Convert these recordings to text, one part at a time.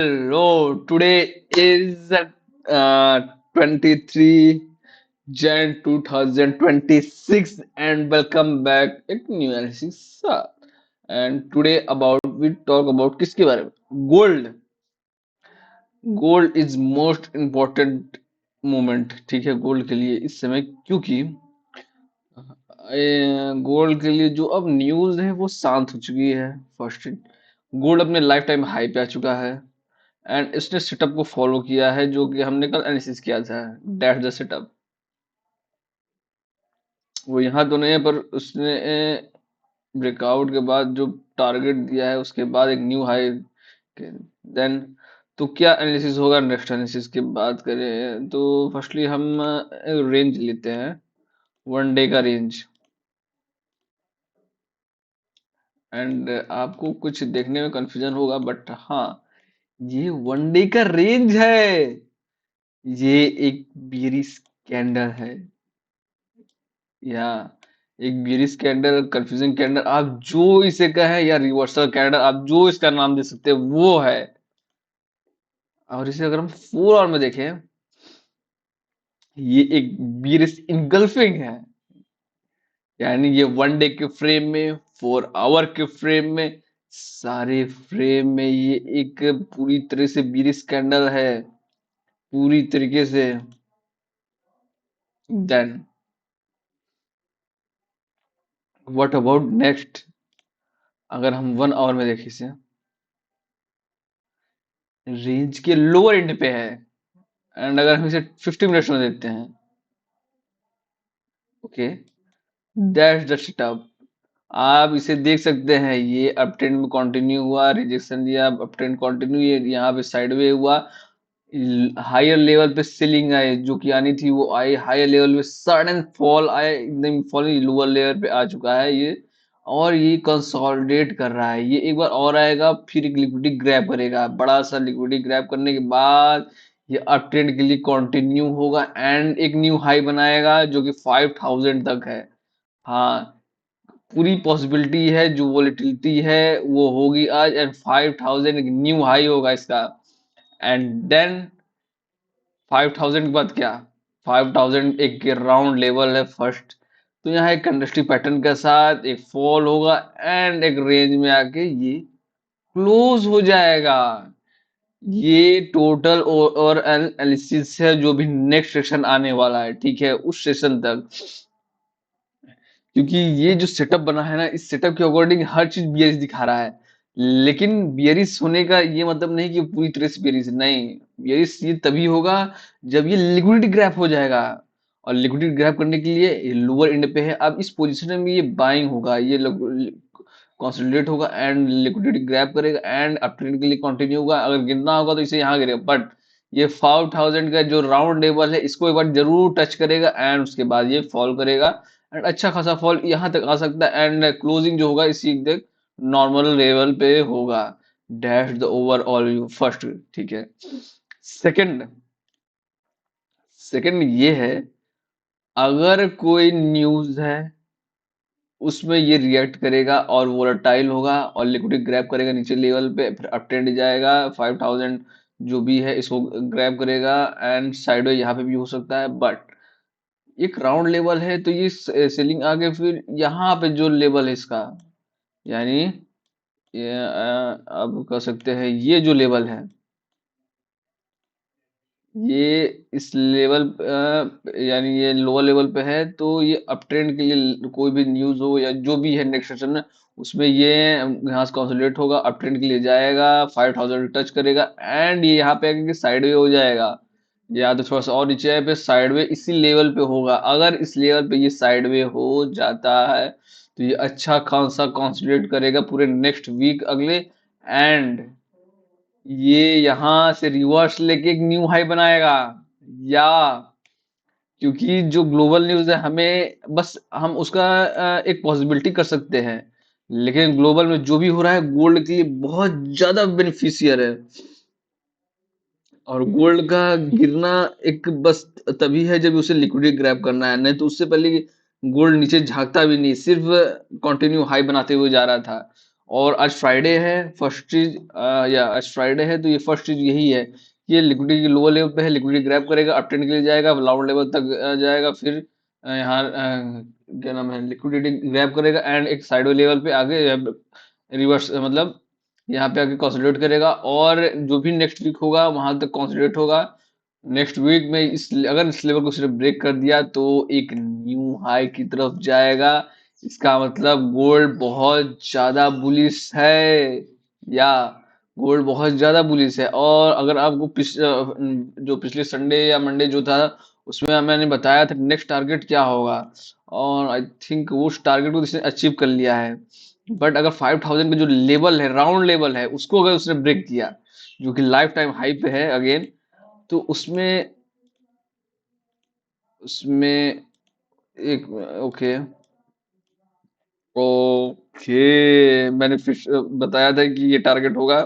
Hello, today is 23 Jan 2026 and welcome back एक new analysis and today about we talk about किसके बारे में gold gold is most important moment ठीक है gold के लिए इस समय क्योंकि गोल्ड के लिए जो अब न्यूज है वो शांत हो चुकी है फर्स्ट गोल्ड अपने लाइफ टाइम हाई पे आ चुका है एंड इसने सेटअप को फॉलो किया है जो कि हमने कल एनालिसिस किया था दैट द सेटअप वो यहाँ तो नहीं है पर उसने ब्रेकआउट के बाद जो टारगेट दिया है उसके बाद एक न्यू हाई देन तो क्या एनालिसिस होगा नेक्स्ट एनालिसिस की बात करें तो फर्स्टली हम रेंज लेते हैं वन डे का रेंज एंड आपको कुछ देखने में कंफ्यूजन होगा बट हाँ ये वन डे का रेंज है ये एक बेरिश कैंडल है या एक बेरिश कैंडल कंफ्यूजन कैंडल आप जो इसे कहें या रिवर्सल कैंडल आप जो इसका नाम दे सकते हैं वो है और इसे अगर हम 4 आवर में देखें ये एक बेरिश इनगल्फिंग है यानी ये वन डे के फ्रेम में 4 आवर के फ्रेम में सारे फ्रेम में ये एक पूरी तरह से बेरिश कैंडल है पूरी तरीके से देन व्हाट अबाउट नेक्स्ट अगर हम 1 आवर में देखें इसे रेंज के लोअर एंड पे है एंड अगर हम इसे 50 मिनट्स में देखते हैं ओके दैट्स द सेटअप आप इसे देख सकते हैं ये अप ट्रेंड में कंटिन्यू हुआ रिजेक्शन दिया अप ट्रेंड कंटिन्यू ये यहाँ पे साइडवे हुआ हायर लेवल पे सेलिंग आए जो कि आनी थी वो आई हायर लेवल पे सडन फॉल आए एकदम फॉल लोअर लेयर पे आ चुका है ये और ये कंसोलिडेट कर रहा है ये एक बार और आएगा फिर एक लिक्विडिटी ग्रैब करेगा बड़ा सा लिक्विडिटी ग्रैब करने के बाद ये अप ट्रेंड के लिए कंटिन्यू होगा एंड एक न्यू हाई बनाएगा जो कि 5000 तक है हाँ पूरी पॉसिबिलिटी है जो वोलेटिलिटी है वो होगी आज एंड 5000 एक न्यू हाई होगा इसका एंड देन 5000 के बाद क्या 5000 एक राउंड लेवल है फर्स्ट तो यहाँ एक कंडस्टिव पैटर्न के साथ एक फॉल होगा एंड एक रेंज में आके ये क्लोज हो जाएगा ये टोटल और एनालिसिस है जो भी नेक्स्ट सेशन आने वाला है ठीक है उस सेशन तक क्योंकि ये जो सेटअप बना है ना इस सेटअप के अकॉर्डिंग हर चीज बियरिश दिखा रहा है लेकिन बियरिश होने का ये मतलब नहीं कि पूरी तरह से बियरिश नहीं बियरिश ये तभी होगा जब ये लिक्विडिटी ग्रैप हो जाएगा और लिक्विडिटी ग्रैप करने के लिए लोअर एंड पे है अब इस पोजीशन में ये बाइंग होगा ये कंसोलिडेट होगा एंड लिक्विडिटी ग्रैप करेगा एंड अप ट्रेंड के लिए कंटिन्यू होगा अगर गिरना होगा तो इसे यहाँ गिरेगा बट ये 5000 का जो राउंड लेवल है इसको एक बार जरूर टच करेगा एंड उसके बाद ये फॉल करेगा एंड अच्छा खासा फॉल यहाँ तक आ सकता है एंड क्लोजिंग जो होगा इसी तक नॉर्मल लेवल पे होगा डैश द ओवरऑल फर्स्ट ठीक है सेकंड सेकंड ये है अगर कोई न्यूज है उसमें ये रिएक्ट करेगा और वोलेटाइल होगा और लिक्विडिटी ग्रैब करेगा नीचे लेवल पे फिर अप ट्रेंड जाएगा 5000 जो भी है इसको ग्रैब करेगा एंड साइडवे यहाँ पे भी हो सकता है बट एक राउंड लेवल है तो ये सेलिंग आगे फिर यहाँ पे जो लेवल है इसका यानी ये अब कह सकते हैं ये जो लेवल है ये इस लेवल यानी ये लोअर लेवल पे है तो ये अप ट्रेंड के लिए कोई भी न्यूज हो या जो भी है नेक्स्ट सेशन में उसमें ये यहाँ से कंसोलिडेट होगा अप ट्रेंड के लिए जाएगा 5000 टच करेगा एंड ये यहाँ पे आके साइडवे हो जाएगा या तो थोड़ा सा और नीचे आए पे साइडवे इसी लेवल पे होगा अगर इस लेवल पे ये साइडवे हो जाता है तो ये अच्छा खासा कंसोलिडेट करेगा पूरे नेक्स्ट वीक अगले एंड ये यहाँ से रिवर्स लेके एक न्यू हाई बनाएगा या क्योंकि जो ग्लोबल न्यूज है हमें बस हम उसका एक पॉसिबिलिटी कर सकते हैं लेकिन ग्लोबल में जो भी हो रहा है गोल्ड के लिए बहुत ज्यादा बेनिफिशियर है और गोल्ड का गिरना एक बस तभी है जब उसे लिक्विडिटी ग्रैब करना है नहीं तो उससे पहले गोल्ड नीचे झांकता भी नहीं सिर्फ कंटिन्यू हाई बनाते हुए जा रहा था और आज फ्राइडे है। फर्स्ट चीज या आज फ्राइडे है तो ये फर्स्ट चीज यही है कि ये लिक्विडिटी के लोअर लेवल पे है, लिक्विडिटी ग्रैब करेगा, अपट्रेंड के लिए जाएगा, लाउड लेवल तक जाएगा, फिर यहाँ क्या नाम है, लिक्विडिटी ग्रैब करेगा एंड एक साइडवे लेवल पे आगे रिवर्स मतलब यहाँ पे आके कंसोलिडेट करेगा, और जो भी नेक्स्ट वीक होगा वहां तक कंसोलिडेट होगा। नेक्स्ट वीक में अगर इस लेवल को सिर्फ ब्रेक कर दिया तो एक न्यू हाई की तरफ जाएगा। इसका मतलब गोल्ड बहुत ज्यादा बुलिश है, या गोल्ड बहुत ज्यादा बुलिश है। और अगर आपको जो पिछले संडे या मंडे जो था उसमें मैंने बताया था नेक्स्ट टारगेट क्या होगा, और आई थिंक वो उस टारगेट को इसने अचीव कर लिया है। बट अगर 5000 का जो लेवल है, राउंड लेवल है, उसको अगर उसने ब्रेक किया, जो कि लाइफ टाइम हाई पे है अगेन, तो उसमें उसमें एक ओके ओके मैंने फिर बताया था कि ये टारगेट होगा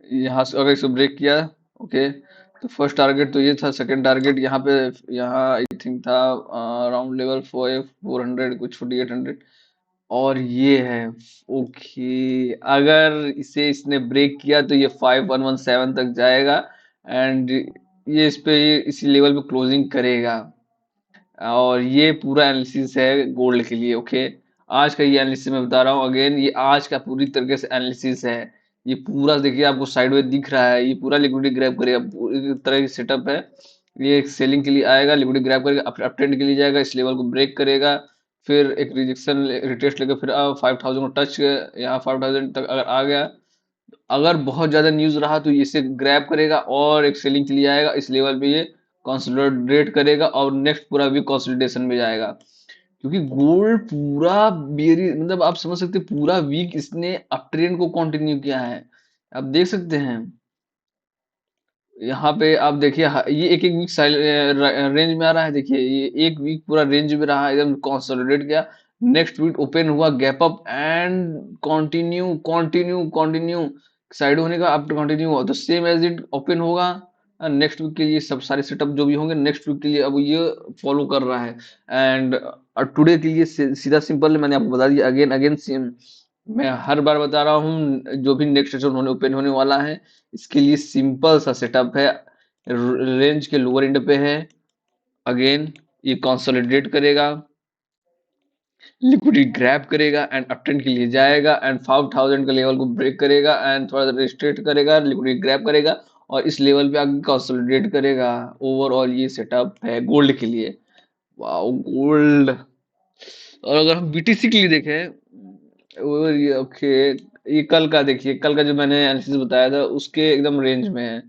यहाँ से, अगर इसको ब्रेक किया। ओके, तो फर्स्ट टारगेट तो ये था, सेकंड टारगेट यहाँ पे, यहाँ आई थिंक था राउंड लेवल 400 कुछ 4800, और ये है। ओके, अगर इसे इसने ब्रेक किया तो ये 5117 तक जाएगा, एंड ये इस पे ये इसी लेवल पे क्लोजिंग करेगा। और ये पूरा एनालिसिस है गोल्ड के लिए। ओके, आज का ये एनालिसिस मैं बता रहा हूँ, अगेन ये आज का पूरी तरीके से एनालिसिस है। ये पूरा देखिए आपको साइडवेज दिख रहा है, ये पूरा लिक्विडिटी ग्रैब करेगा, पूरी तरह की सेटअप है। ये एक सेलिंग के लिए आएगा, लिक्विडिटी ग्रैब करेगा, अप ट्रेंड के लिए जाएगा, इस लेवल को ब्रेक करेगा, फिर एक रिजेक्शन रिटेस्ट लेकर फिर 5000 को टच, यहाँ 5000 तक अगर आ गया, अगर बहुत ज्यादा न्यूज रहा तो इसे ग्रैब करेगा और एक सेलिंग के लिए आएगा, इस लेवल पे ये कंसोलिडेट करेगा और नेक्स्ट पूरा भी कंसोलिडेशन में जाएगा। क्योंकि गोल्ड पूरा बेरी मतलब आप समझ सकते हैं, पूरा वीक इसने अप ट्रेंड को कंटिन्यू किया है। आप देख सकते हैं यहाँ पे, आप देखिए ये एक एक वीक रेंज में आ रहा है, देखिए ये एक वीक पूरा रेंज में रहा, एकदम कंसोलिडेट किया, नेक्स्ट वीक ओपन हुआ gap up and continue continue continue, side होने का अब कंटिन्यू हुआ तो सेम एज इट ओपन होगा। नेक्स्ट वीक के लिए सब सारे सेटअप जो भी होंगे नेक्स्ट वीक के लिए अब ये फॉलो कर रहा है। एंड टुडे के लिए सीधा सिंपल मैंने आपको बता दिया, अगेन अगेन मैं हर बार बता रहा हूँ, जो भी नेक्स्ट सेशन होने ओपन होने वाला है इसके लिए सिंपल सा सेटअप है, रेंज के लोअर एंड पे है, अगेन ये कंसोलिडेट करेगा, लिक्विडिटी ग्रैब करेगा एंड अपट्रेंड के लिए जाएगा, एंड 5000 का लेवल को ब्रेक करेगा एंड थोड़ा सा रिस्ट्रेट करेगा, लिक्विडिटी ग्रैब करेगा और इस लेवल पे आगे कंसोलिडेट करेगा। ओवरऑल ये सेटअप है गोल्ड के लिए। Wow gold. और अगर हम बीटीसी के लिए देखें, और ये ओके, ये कल का देखिए, कल का जो मैंने एनालिसिस बताया था उसके एकदम रेंज में है,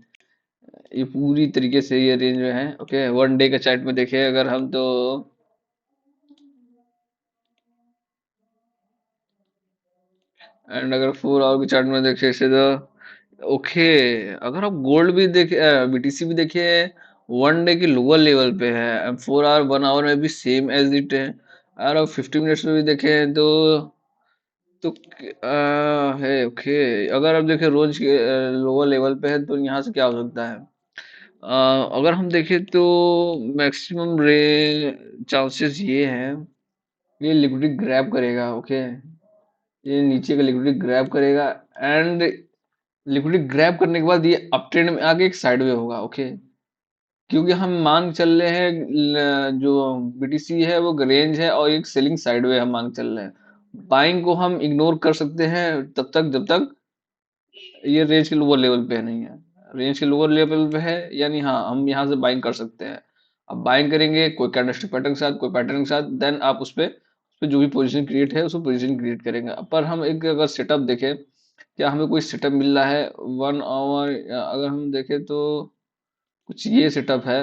ये पूरी तरीके से ये रेंज में है। ओके, वन डे का चार्ट में देखें अगर हम, तो एंड अगर 4 आवर के चार्ट में देखें इसे, तो ओके, अगर आप गोल्ड भी देखे, बीटीसी भी देखे, वन डे के लोअर लेवल पे है, 4 आवर 1 आवर में भी सेम एज इट है। अगर आप 50 मिनट्स में भी देखें तो है ओके। अगर आप देखें रोज के लोअर लेवल पे है तो यहाँ से क्या हो सकता है, अगर हम देखें तो मैक्सिमम रे चांसेस ये हैं, ये लिक्विडिटी ग्रैब करेगा। ओके, ये नीचे का लिक्विडिटी ग्रैब करेगा एंड लिक्विडिटी ग्रैब करने के बाद ये अप ट्रेंड में आगे एक साइडवे होगा। ओके, क्योंकि हम मान के चल रहे हैं जो बीटीसी है वो रेंज है और एक सेलिंग साइडवे हम मान के चल रहे हैं। बाइंग को हम इग्नोर कर सकते हैं तब तक जब तक ये रेंज के लोअर लेवल पे नहीं है, रेंज के लोअर लेवल पे है यानी हाँ हम यहाँ से बाइंग कर सकते हैं। अब बाइंग करेंगे कोई कैंडलस्टिक पैटर्न के साथ, कोई पैटर्न के साथ, देन आप उस पे जो भी पोजीशन क्रिएट है उसको पोजीशन क्रिएट करेंगे। पर हम एक अगर सेटअप देखें, क्या हमें कोई सेटअप मिल रहा है 1 आवर, अगर हम देखें तो कुछ ये सेटअप है।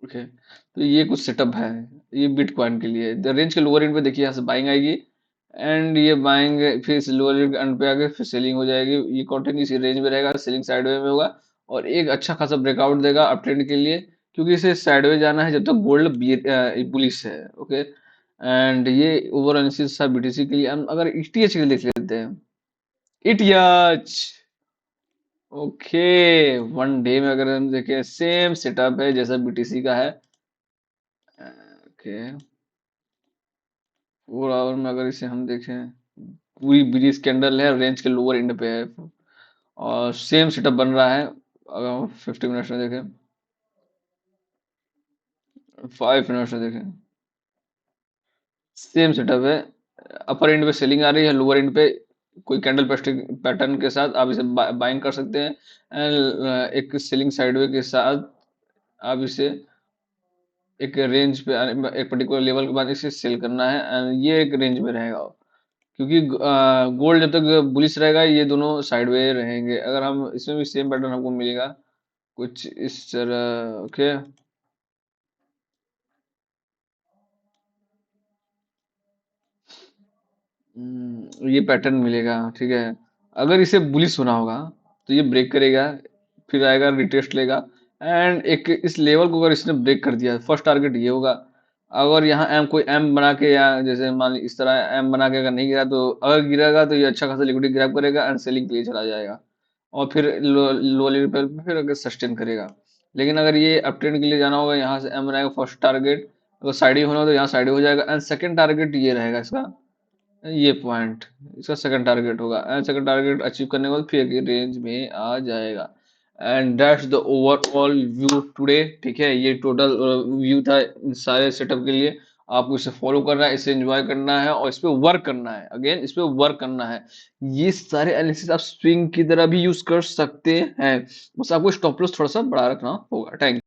ओके, तो ये कुछ सेटअप है ये बिटकॉइन के लिए, रेंज के लोअर एंड पे देखिए यहाँ से बाइंग आएगी एंड ये बाइंग, फिर इस लोअर एंड पे आके फिर सेलिंग हो जाएगी, ये कंटिन्यू इसी रेंज में रहेगा, सेलिंग साइडवे में होगा और एक अच्छा खासा ब्रेकआउट देगा अप ट्रेंड के लिए, क्योंकि इसे साइडवे जाना है जब तक गोल्ड बुलिश है। ओके, एंड ये ओवर एनालिसिस था बीटीसी के लिए। हम अगर ईटीएच के लिए देख लेते हैं, ईटीएच ओके, वन डे में अगर हम देखें सेम सेटअप है जैसा बीटीसी का है। ओके, 4 आवर में अगर इसे हम देखें, पूरी ब्रीज कैंडल है, रेंज के लोअर एंड पे है, और सेम सेटअप बन रहा है। अगर हम 50 मिनट्स में देखें, 5 मिनट्स में देखें, सेम सेटअप है। अपर एंड पे सेलिंग आ रही है, लोअर एंड पे कोई कैंडल पैटर्न के साथ आप इसे बाइंग कर सकते हैं, एंड एक सेलिंग साइडवे के साथ आप इसे एक रेंज पे, एक पर्टिकुलर लेवल के बाद इसे सेल करना है, एंड ये एक रेंज में रहेगा। क्योंकि गोल्ड जब तक बुलिश रहेगा ये दोनों साइडवे रहेंगे। अगर हम इसमें भी सेम पैटर्न हमको मिलेगा कुछ इस तरह। ओके, ये पैटर्न मिलेगा, ठीक है। अगर इसे बुलिश होना होगा तो ये ब्रेक करेगा, फिर आएगा रिटेस्ट लेगा, एंड एक इस लेवल को अगर इसने ब्रेक कर दिया, फर्स्ट टारगेट ये होगा। अगर यहाँ एम कोई एम बना के, या जैसे मान ली इस तरह एम बना के अगर नहीं गिरा, तो अगर गिरेगा तो ये अच्छा खासा लिक्विडिटी ग्रैब करेगा एंड सेलिंग के लिए चला जाएगा, और फिर लो लेवल पे फिर अगर सस्टेन करेगा। लेकिन अगर ये अप ट्रेंड के लिए जाना होगा, यहाँ से एम बनाएगा फर्स्ट टारगेट, अगर साइड हो ना तो यहाँ साइड हो जाएगा, एंड सेकंड टारगेट ये रहेगा इसका, ये पॉइंट इसका सेकंड टारगेट होगा, एंड सेकंड टारगेट अचीव करने के बाद फिर एक रेंज में आ जाएगा। And that's the overall view today, ठीक है। ये टोटल व्यू था इन सारे सेटअप के लिए। आपको इसे फॉलो करना है, इसे एंजॉय करना है, और इस पे वर्क करना है, अगेन इस पे वर्क करना है। ये सारे एनालिसिस आप स्विंग की तरह भी यूज कर सकते हैं, बस आपको स्टॉप लॉस थोड़ा सा बड़ा रखना होगा। थैंक